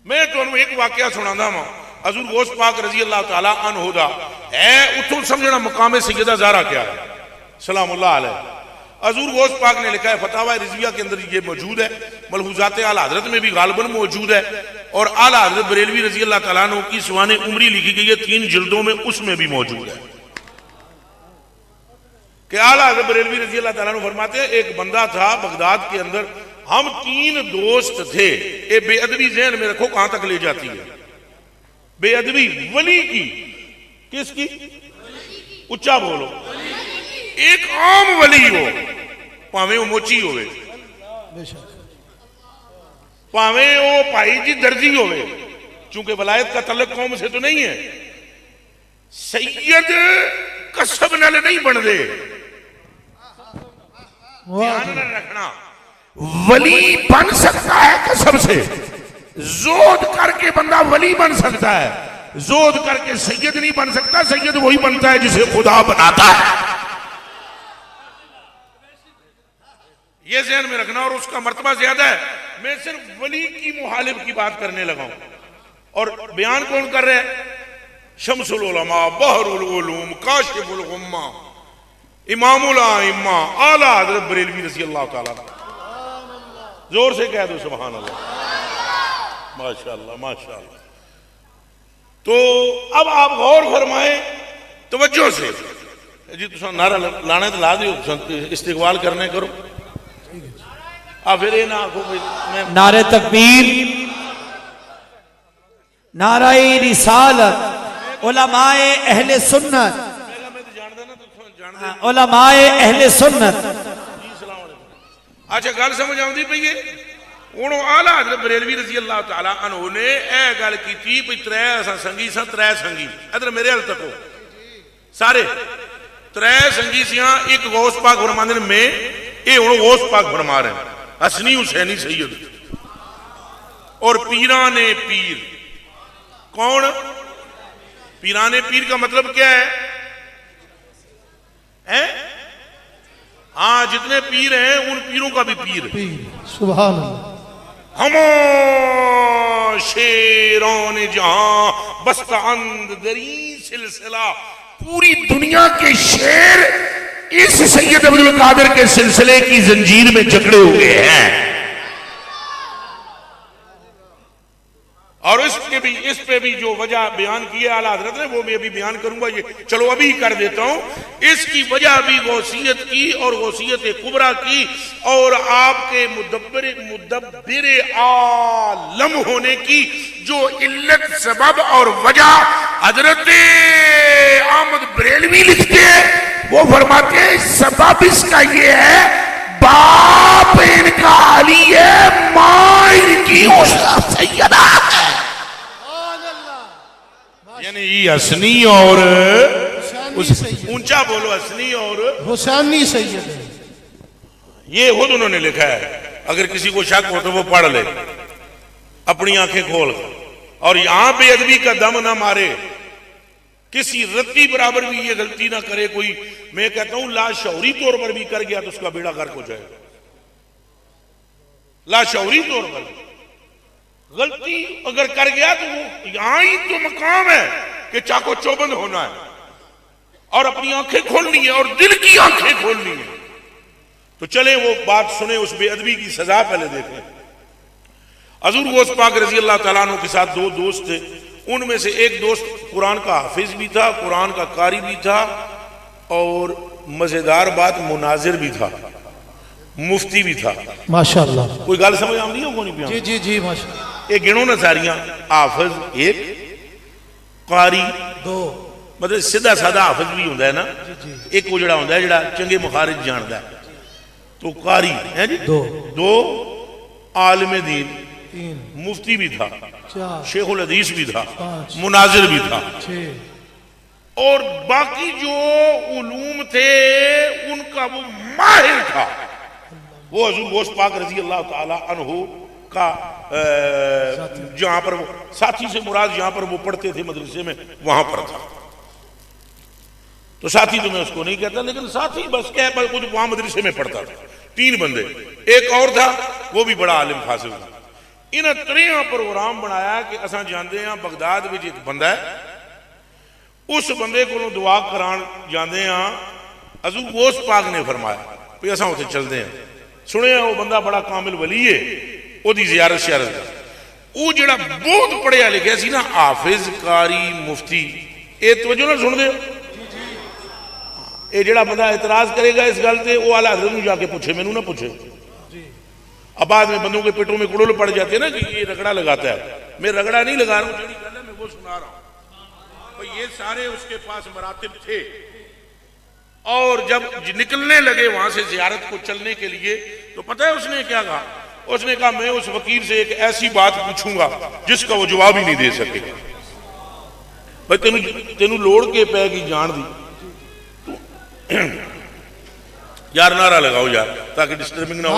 मैं तुहानू एक वाकया सुनादा वा हजूर गौस पाक रजी अल्लाह तआला अन्हु दा है उठों समझना मकाम सैयदा ज़हरा क्या है सलामुल्लाह अलैह। हजूर गौस पाक ने लिखा है फतावा रिजविया के अंदर ये मौजूद है, मलहूजात आला हजरत में भी गालबन मौजूद है, और आला हजरत बरेलवी रजी अल्लाह तआला अन्हु की सुवाने उमरी लिखी गई है 3 जिल्दों में, उसमें भी मौजूद है कि आला हजरत बरेलवी रजी अल्लाह तआला अन्हु फरमाते हैं एक बंदा था बगदाद के अंदर, हम 3 दोस्त थे। ये बेअदबी ज़हन में रखो कहां तक ले जाती है, बेअदबी वली की, किसकी, उच्चा बोलो, एक आम वली हो, भावे वो मोची होवे, भावे वो भाई जी दर्जी होवे, चूंकि वलायत का तल्लुक कौम से तो नहीं है। सैयद कसब नाल नहीं बनते, ध्यान न रखना, वली बन सकता है कसब से, जोद करके बंदा वली बन सकता है, जोद करके सैयद नहीं बन सकता। सैयद वही बनता है जिसे खुदा बनाता है, ये ज़हन में रखना, और उसका मर्तबा ज्यादा है। मैं सिर्फ वली की मुहालिफ की बात करने लगा हूं, और बयान कौन कर रहे हैं, शम्सुल उलमा बहरुल उलूम काशिफुल गुम्मा इमामुल आइम्मा आला हज़रत बरेलवी रज़ी अल्लाह तआला। जोर से कह दो सुभान अल्लाह, माशाअल्लाह माशाअल्लाह। तो अब आप गौर फरमाएं तवज्जो से जी, तुम नारा लाने तो ला दियो, इस्तिकबाल करने करो। फिर ना नारे तकबीर, नाराए रिसालत, उलमाए अहले सुन्नत, उलमाए अहले सुन्नत। अच्छा गल समझ आती पई है हूँ। आला हज़रत बरेलवी रज़ी अल्लाह तआला अन्हु ने यह गल की भी त्रै असां संगी सा, त्रै संगी इधर मेरे हल तको सारे त्रै संगी सियां, एक गौस पाक फरमांदे ने मैं, ये हुण गौस पाक फरमा रहे हैं हसनी हुसैनी सैयद, और पीराने पीर। कौन पीराने पीर का मतलब क्या है? हाँ, जितने पीर हैं उन पीरों का भी पीर, सुभान हम शेरों ने जहां बस्ता अंद दरी सिलसिला, पूरी दुनिया के शेर इस सैयद अब्दुल कादिर के सिलसिले की जंजीर में जकड़े हुए हैं। और इस पे भी जो वजह बयान की है आला हजरत ने, वो मैं अभी बयान करूंगा। ये चलो अभी कर देता हूं। इसकी वजह भी गौसियत की और गौसियत कुबरा की, और आपके मुदब्बिर आलम होने की जो इल्लत सबब और वजह हजरत अहमद बरेलवी लिखते हैं। वो फरमाते हैं सबब इसका ये है, बाप इनका अली है, मां इनकी सैयदा है, यानी हसनी और ऊंचा बोलो, हसनी और हुसैनी सैयद है। ये खुद उन्होंने लिखा है। अगर किसी को शक हो तो वो पढ़ ले अपनी आंखें खोल कर, और यहां बेअदबी का दम ना मारे, किसी रत्ती बराबर भी ये गलती ना करे कोई। मैं कहता हूं लाशौरी तौर पर भी कर गया तो उसका बेड़ा गर्क हो जाएगा। लाशौरी तौर पर गलती अगर कर गया तो वो यहां ही तो मकाम है कि चाको चौबंद होना है, और अपनी आंखें खोलनी है, और दिल की आंखें खोलनी है। तो चले वो बात सुने, उस बेअदबी की सजा पहले देखें। हजूर गौस पाक रजी अल्लाह तआला अन्हु के साथ 2 दोस्त थे। उनमें से एक दोस्त कुरान का हाफिज भी था, कुरान का कारी भी था, और मजेदार बात मुनाजिर भी था, मुफ्ती भी था। माशाअल्लाह। कोई गल समझ आती है? नहीं? जी जी जी माशाअल्लाह। ये गिनो ना सारियां, हाफिज 1, कारी 2, मतलब सीधा साधा हाफिज भी होंगे ना, एक वो जड़ा होंगे जड़ा चंगे मुखारिज जानता है, तो कारी है जी 2 आलिम दीन, 3 मुफ्ती भी था, 4 शेखुल हदीस भी था, मुनाजिर भी था, 6 और बाकी जो उलूम थे उनका वो माहिर था। वो हजूर गौस पाक रजी अल्लाह तआला अन्हु का जहां पर वो साथी से मुराद जहां पर वो पढ़ते थे मदरसे में, वहां पर था। तो साथी तो मैं उसको नहीं कहता, लेकिन साथी बस क्या है, वो वहां मदरसे में पढ़ता था। 3 बंदे, एक और था वो भी बड़ा आलिम फासिल था। इन्हें 3 प्रोग्राम बनाया कि असा जाते हैं बगदाद में एक बंदा है, उस बंदे को दुआ करान जाते हैं। हज़ूर गौस पाक ने फरमाया भी असा उत्थे चलते हैं। सुने वो बंदा बड़ा कामिल वली है, ओदी ज़ियारत श्यारत वो जड़ा बहुत पढ़िया लिखा सी ना, हाफिज कारी मुफ्ती। ये तवज्जो ना सुन दे, ये जड़ा बंदा एतराज करेगा इस गल से, वो आला हज़रत नूं जाके पूछे, मैनू ना पूछे। अब बाद में बंदों के पेटों में गुड़ुल पड़ जाते हैं ना कि ये रगड़ा लगाता है। मैं रगड़ा नहीं लगा रहा हूँ, जड़ी गल है मैं वो सुना रहा हूँ। तो ये सारे उसके पास मरातिब थे, और जब निकलने लगे वहां से ज़ियारत को चलने के लिए, तो पता है उसने क्या कहा? उसने कहा मैं उस वकील से एक ऐसी बात पूछूंगा जिसका वो जवाब ही नहीं दे सकेगा। भाई तेनू लोड़ के पैगी जान दी यार, नारा लगाओ यार ताकि डिस्टर्बिंग ना हो।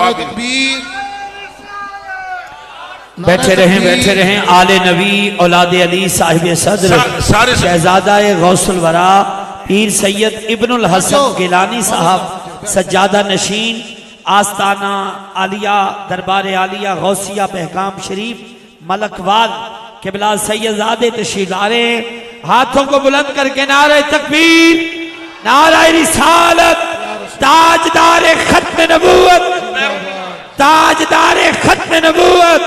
बैठे रहें आले नबी औलादे अली साहिब सदर शहजादा गौसुल वरा पीर सैयद इब्नुल हसन गिलानी साहब सज्जादा नशीन आस्ताना आलिया दरबार आलिया गौसिया बहकाम शरीफ मलकवाल किबला सैयदादे तशरीफ ला रहे हैं। हाथों को बुलंद करके नारे तकबीर, नारे रिसालत, ताजदार खत्म नबूवत, ताजदार खत्म नबूवत,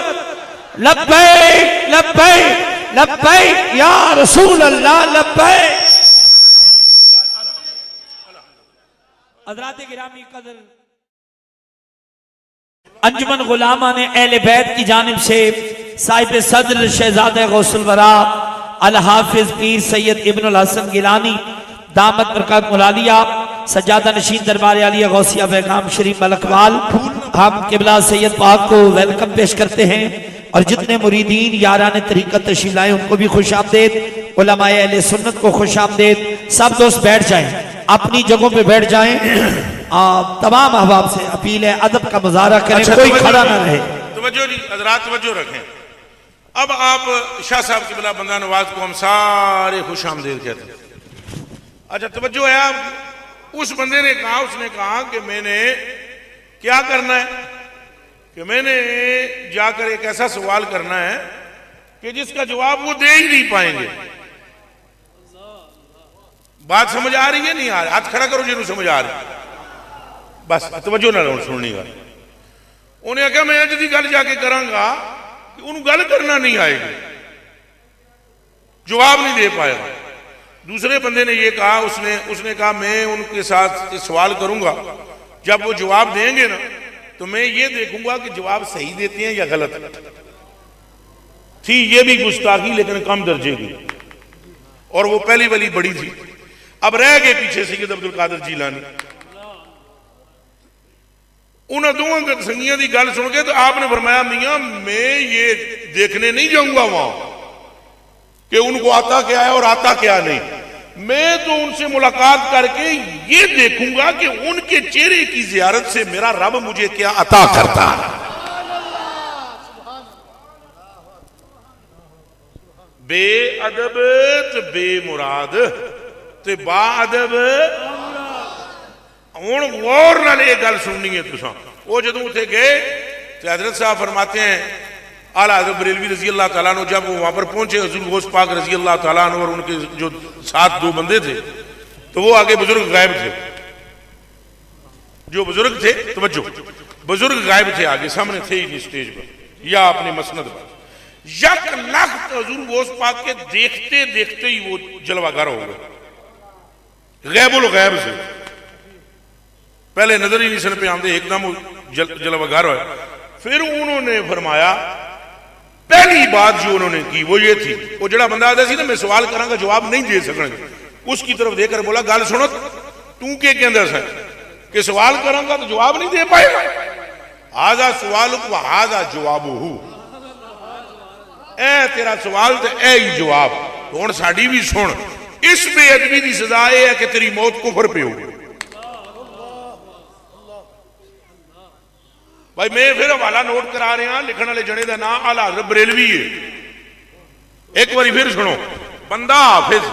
लब्बैक लब्बैक लब्बैक या रसूल अल्लाह लब्बैक। हज़रात गिरामी कदर, अंजुमन गुलामा ने अहले बैत की जानिब से साहिब सदर शहजादा गौसुल वरा अल हाफिज पीर सैयद इब्नुल हसन गिलानी दामत बरकत मुलालिया सज्जादा नशीन दरबार आलिया गौसिया बहकाम शरीफ मलकवाल, हम किबला सैयद पाक को वेलकम पेश करते हैं। और जितने मुरीदीन यारान तरीक़त तशरीफ़ लाए उनको भी खुश आमदेद, उलमाए अहले सुन्नत को खुश आमदेद। सब दोस्त बैठ जाएं, अपनी जगहों पे बैठ जाएं। तमाम अहबाब से अपील है अदब का मुजाहरा करें, कोई खड़ा ना रहे। तवज्जो जी हज़रात तवज्जो रखें। अब आप शाह साहब की बिला बंदा नवाज को हम सारे खुश आमदेद कहते हैं। अच्छा तवज्जो है आप, उस बंदे ने कहा, उसने कहा कि मैंने क्या करना है कि मैंने जाकर एक ऐसा सवाल करना है कि जिसका जवाब वो दे ही नहीं पाएंगे। बात समझ आ रही है नहीं आ रही? हाथ खड़ा करो जिन्होंने समझ आ रही, बस तवज्जो ना लो सुननी का। उन्हें आख्या मैं अज की गल जाके करांगा कि उन्होंने गल करना नहीं आएगी, जवाब नहीं दे पाएगा। दूसरे बंदे ने ये कहा, उसने कहा मैं उनके साथ सवाल करूंगा, जब वो जवाब देंगे ना तो मैं ये देखूंगा कि जवाब सही देते हैं या गलत। थी ये भी गुस्ताखी लेकिन कम दर्जे की, और वो पहली वाली बड़ी थी। अब रह गए पीछे सैयद अब्दुल कादिर जीलानी। उन्हें दोनों संगियों की गल सुन के तो आपने फरमाया मियां मैं ये देखने नहीं जाऊंगा वहां कि उनको आता क्या है और आता क्या नहीं। मैं तो उनसे मुलाकात करके ये देखूंगा कि उनके चेहरे की जियारत से मेरा रब मुझे क्या अता करता है। बेअदब ते बेमुराद ते बाअदब। हुण गौर नाल ये गल सुननी है तुसां। वो जदों उत्थे गए तो हजरत साहब फरमाते हैं आला हज़रत बरेलवी रजी अल्लाह तआला अन्हु जब वो वहां पर पहुंचे, हुज़ूर गौस पाक रजी अल्लाह तआला अन्हु और उनके जो साथ 2 बंदे थे, तो वो आगे बुजुर्ग गायब थे। जो बुजुर्ग थे, तवज्जो, बुजुर्ग गायब थे, आगे सामने थे ही नहीं स्टेज पर या अपनी मसनद पर। यक लख्त हुज़ूर गौस पाक के देखते देखते ही वो जलवागर हो गए, गैबुल गैब से। पहले नजर ही नहीं सन पे आमदे, एकदम जलवागर हो। फिर उन्होंने फरमाया, पहली बात जो उन्होंने की वो ये थी, वो जड़ा बंदा आता सी ना मैं सवाल करांगा जवाब नहीं दे सकने, उसकी तरफ देखकर बोला गल सुनो तू के अंदर से कि सवाल करांगा तो जवाब नहीं दे पाएगा। हाजा सवाल को हाजा जवाब हूं, ए तेरा सवाल तो ए ही जवाब। हुण साडी भी सुन, इस बेअदबी की सजा यह है कि तेरी मौत कुफर पे होगी। भाई मैं फिर हवाला नोट करा रहा, लिखने वाले जने का नाम आला हज़रत बरेलवी है। एक बार फिर सुनो, बंदा हाफिज,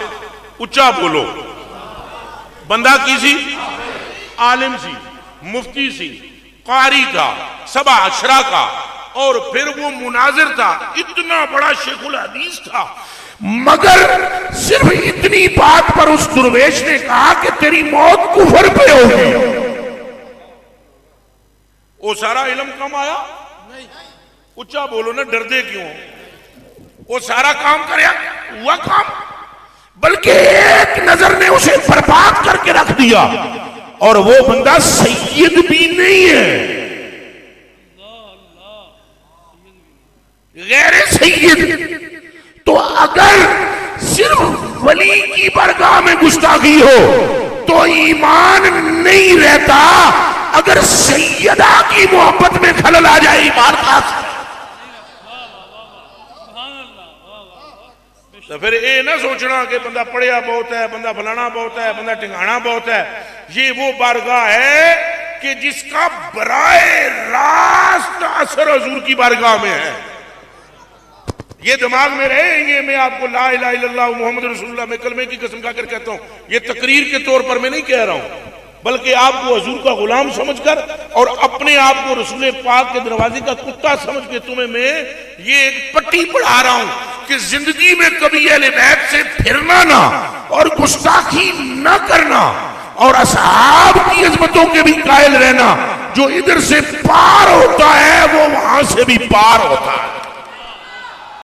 उच्चा बोलो, बंदा की सी? आलिम सी, मुफ्ती सी, कारी था, सबा अशरा का, और फिर वो मुनाजिर था, इतना बड़ा शेखुल हदीस था, मगर सिर्फ इतनी बात पर उस दुर्वेश ने कहा कि तेरी मौत कुफर पे होगी। वो सारा इल्म कम आया? उच्चा बोलो ना, डरते क्यों? वो सारा काम करे हुआ काम, बल्कि एक नजर ने उसे बर्बाद करके रख दिया। और वो बंदा सैयद भी नहीं है, गैर सैयद। तो अगर सिर्फ वली की बरगाह में गुस्ताखी हो तो ईमान नहीं रहता, अगर सैयदा की मोहब्बत में खलल आ जाए ईमान का, तो फिर ये ना सोचना कि बंदा पढ़िया बहुत है, बंदा फलाना बहुत है, बंदा टिंगाना बहुत है। ये वो बारगाह है कि जिसका बराए रास्त असर हुजूर की बारगाह में है। ये दिमाग में रहे, ये मैं आपको ला इलाहा इल्लल्लाह मुहम्मद रसूलुल्लाह में कलमे की कसम खाकर कहता हूं, ये तकरीर के तौर पर मैं नहीं कह रहा हूं, बल्कि आपको हुजूर का गुलाम समझकर और अपने आप को रसूल पाक के दरवाजे का कुत्ता समझ के तुम्हें मैं ये एक पट्टी पढ़ा रहा हूं कि जिंदगी में कभी अहले बैत से फिरना ना और गुस्ताखी न करना और असहाब की अजमतों के भी कायल रहना। जो इधर से पार होता है वो वहां से भी पार होता है।